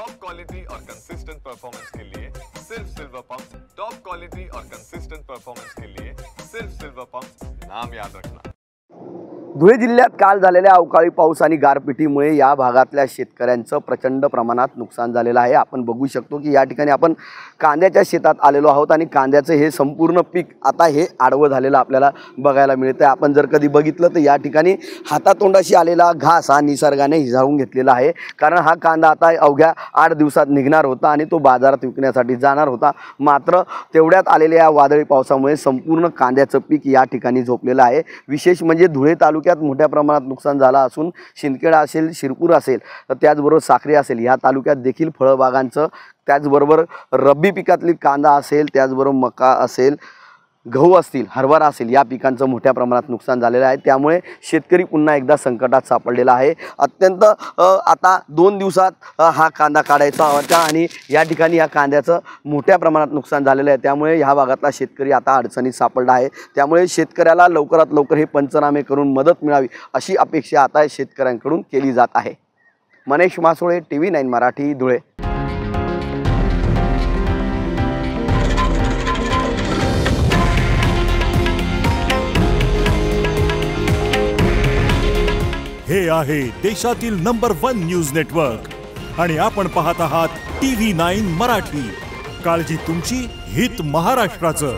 Top quality और consistent performance के लिए सिर्फ सिल्वर पंप। टॉप क्वालिटी और कंसिस्टेंट परफॉर्मेंस के लिए सिर्फ सिल्वर पंप, नाम याद रखना। धुळे जिल्ह्यात काल झालेल्या अवकाळी पाऊस आणि गारपिटीमुळे या भागातल्या शेतकऱ्यांचं प्रचंड प्रमाणात नुकसान झालेलं आहे। आपण बघू शकतो की या ठिकाणी आपण कांद्याच्या शेतात आलेलो आहोत आणि कांद्याचं हे संपूर्ण पीक आता हे आडवं झालेलं आपल्याला बघायला मिळतं। आपण जर कधी बघितलं तर या ठिकाणी हातातोंडाशी आलेला घास हा निसर्गाने हिजाळून घेतलेला आहे, कारण हा कांदा आता अवघ्या 8 दिवसात निघणार होता आणि तो बाजारात विकण्यासाठी जाणार होता। मात्र तेवढ्यात आलेल्या या वादळी पावसामुळे संपूर्ण कांद्याचं पीक या ठिकाणी झोपलेलं आहे। विशेष म्हणजे धुळे तालुक्यात मोठ्या प्रमाणात नुकसान झालं असून शिंदखेडा असेल, शिरपूर असेल, तर त्याचबरोबर साक्री असेल, या तालुक्यात देखील फळबागांचं, त्याचबरोबर रब्बी पिकातली कांदा असेल, त्याचबरोबर मका असेल, गहू असतील, हरभरा असेल, या पिकांचं मोठ्या प्रमाणात नुकसान झालेलं आहे। त्यामुळे शेतकरी पुन्हा एकदा संकटात सापडलेला आहे। अत्यंत आता 2 दिवसात हा कांदा काढायचा होता आणि या ठिकाणी या कांद्याचं मोठ्या प्रमाणात नुकसान झालेलं आहे। त्यामुळे ह्या भागातला शेतकरी आता अडचणीत सापडला आहे। त्यामुळे शेतकऱ्याला लवकरात लवकर हे पंचनामे करून मदत मिळावी अशी अपेक्षा आता शेतकऱ्यांकडून केली जात आहे। मनीष मासोळे, TV9 मराठी, धुळे। हे आहे देशातील नंबर 1 न्यूज नेटवर्क आणि आपण पाहत आहात TV9 मराठी। काळजी तुमची, हित महाराष्ट्राचं।